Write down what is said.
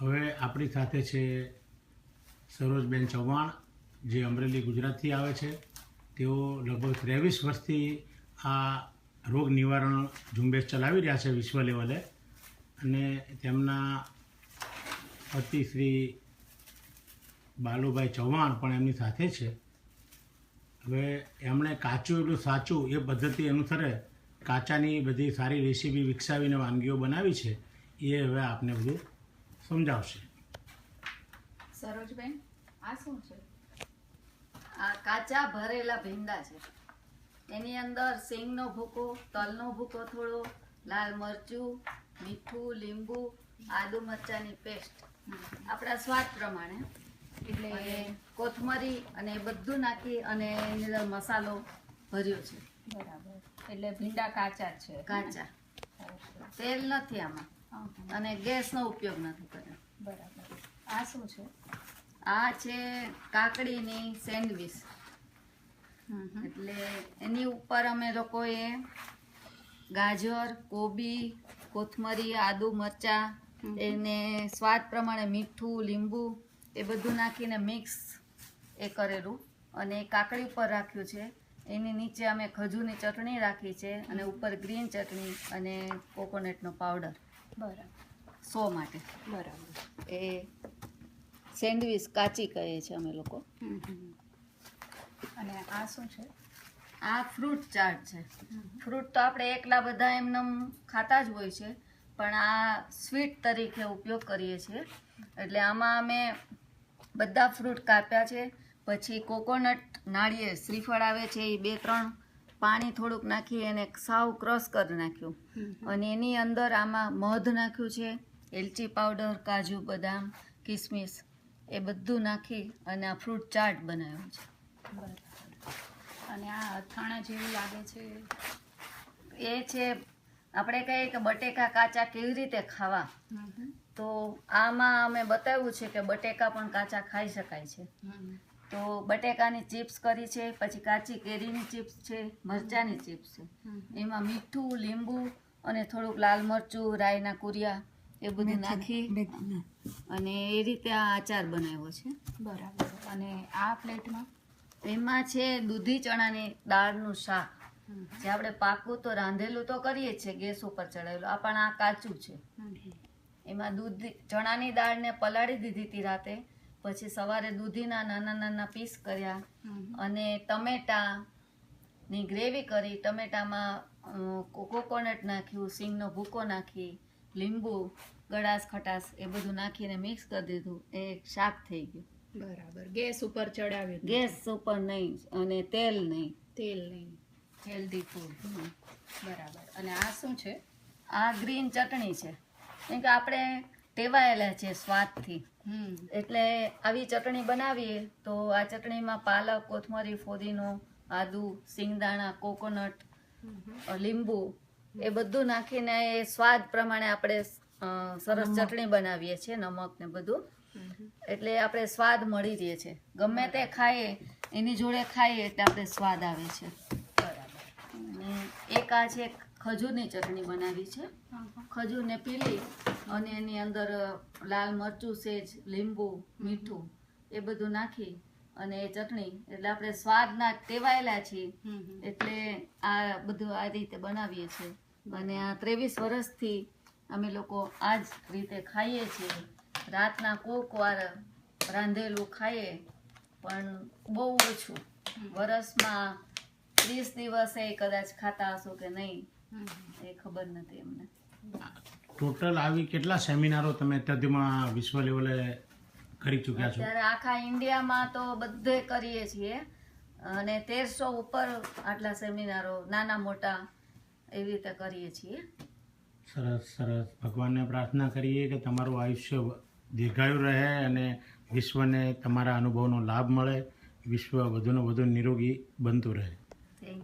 હવે આપણી સાથે છે સરોજબેન ચૌહાણ, જે અમરેલી ગુજરાતથી આવે છે. તેઓ લગભગ 23 વર્ષથી આ રોગ નિવારણ ઝુંબેશ ચલાવી રહ્યા છે વિશ્વ લેવલે, અને તેમના પતિ શ્રી બાલુભાઈ ચૌહાણ પણ એમની સાથે છે. હવે એમણે કાચું એટલું સાચું એ પદ્ધતિ અનુસારે કાચાની બધી સારી રેસીપી વિકસાવીને વાનગીઓ બનાવી છે. એ હવે આપને બધું સમજાવશે. સરોજબેન, આ શું છે? આ કાચા ભરેલા ભીંડા છે. એની અંદર સિંગનો ભૂકો, તલનો ભૂકો થોડો, લાલ મરચું, મીઠું, લીંબુ, આદુ મરચાંની પેસ્ટ આપણા સ્વાદ પ્રમાણે, એટલે કોથમરી અને એ બધું નાખી અને એની અંદર મસાલો ભર્યો છે. બરાબર. એટલે ભીંડા કાચા છે. કાચા, તેલ નથી આમાં, અને ગેસનો ઉપયોગ નથી કર્યો. બરાબર. આ શું છે? આ છે કાકડીની સેન્ડવીચ. એટલે એની ઉપર અમે લોકોએ ગાજર, કોબી, કોથમરી, આદુ મરચાં, એને સ્વાદ પ્રમાણે મીઠું, લીંબુ એ બધું નાખીને મિક્સ એ કરેલું, અને કાકડી ઉપર રાખ્યું છે. એની નીચે અમે ખજૂરની ચટણી રાખી છે, અને ઉપર ગ્રીન ચટણી અને કોકોનટનો પાવડર. બરાબર. સો માટે. બરાબર. એ સેન્ડવીચ કાચી કહે છે અમે લોકો. અને આ શું છે? આ ફ્રૂટ ચાટ છે. ફ્રૂટ તો આપણે એકલા બધા એમને ખાતા જ હોય છે, પણ આ સ્વીટ તરીકે ઉપયોગ કરીએ છીએ. એટલે આમાં અમે બધા ફ્રૂટ કાપ્યા છે, પછી કોકોનટ, નાળિયેર, શ્રીફળ આવે છે, એ 2-3 પાણી થોડુંક નાખી એને સાવ ક્રશ કરી નાખ્યું, અને એની અંદર આમાં મધ નાખ્યું છે, એલચી પાવડર, કાજુ, બદામ, કિસમિસ એ બધું નાખી અને આ ફ્રૂટ ચાટ બનાવ્યો છે. બરાબર. અને આ અથાણા જેવું લાગે છે. એ છે, આપણે કહીએ કે બટેકા કાચા કેવી રીતે ખાવા, તો આમાં અમે બતાવ્યું છે કે બટેકા પણ કાચા ખાઈ શકાય છે. તો બટેકાની ચિપ્સ કરી છે, પછી કાચી કેરીની ચિપ્સ છે, મરચાંની ચિપ્સ છે. એમાં મીઠું, લીંબુ અને થોડુંક લાલ મરચું, રાઈના કુરિયા એ બધું નાખી અને એ રીતે આ આચાર બનાવ્યો છે. બરાબર. અને આ પ્લેટમાં એમાં છે દૂધી ચણાની દાળનું શાક, જે આપણે પાકું તો રાંધેલું તો કરીએ છીએ ગેસ ઉપર ચડાવેલું, આ પણ આ કાચું છે. એમાં ચણાની દાળને પલાળી દીધી હતી રાતે, પછી સવારે દૂધીના નાના નાના પીસ કર્યા, અને ટમેટાની ગ્રેવી કરી. ટમેટામાં કોકોનટ નાખ્યું, સિંગનો ભૂકો નાખી, લીંબુ, ગળાશ, ખટાશ એ બધું નાખીને મિક્સ કરી દીધું. એ શાક થઈ ગયું. બરાબર. ગેસ ઉપર ચડાવ્યું? ગેસ ઉપર નહીં, અને તેલ નહીં. તેલ નહીં. Healthy food. બરાબર. અને આ શું છે? આ ગ્રીન ચટણી છે, કેમ કે આપણે ટેવાયેલા છે સ્વાદથી, એટલે આવી ચટણી બનાવીએ તો આ ચટણીમાં પાલક, કોથમરી, ફોદીનો, આદુ, સિંગદાણા, કોકોનટ, લીંબુ એ બધું નાખીને એ સ્વાદ પ્રમાણે આપણે સરસ ચટણી બનાવીએ છીએ, નમક ને બધું. એટલે આપણે સ્વાદ મળી રહે છે. ગમે તે ખાઈએ એની જોડે ખાઈએ એટલે આપણે સ્વાદ આવે છે. બરાબર. એક આ છે ખજૂરની ચટણી બનાવી છે. ખજૂરને પીલી અને એની અંદર લાલ મરચું, સેજ, લીંબુ, મીઠું એ બધું નાખી અને એ ચટણી, એટલે આપણે સ્વાદના ટેવાયેલા છીએ, એટલે આ બધું આ રીતે બનાવીએ છીએ. અને આ 23 વર્ષથી અમે લોકો આ જ રીતે ખાઈએ છીએ. રાતના કોક વાર રાંધેલું ખાઈએ, પણ બહુ ઓછું. વરસમાં 30 દિવસે કદાચ ખાતા હશો કે નહીં એ ખબર નથી અમને. ટોટલ આવી કેટલા સેમિનારો તમે અત્યારમાં વિશ્વ લેવલે કરી ચૂક્યા છો? અત્યારે આખા ઇન્ડિયામાં તો બધે કરીએ છીએ, અને 1300 ઉપર આટલા સેમિનારો નાના મોટા એવી રીતે કરીએ છીએ. સરસ સરસ. ભગવાનને પ્રાર્થના કરીએ કે તમારું આયુષ્ય દીર્ઘાયુ રહે અને વિશ્વને તમારા અનુભવનો લાભ મળે, વિશ્વ વધુને વધુ નિરોગી બનતું રહે.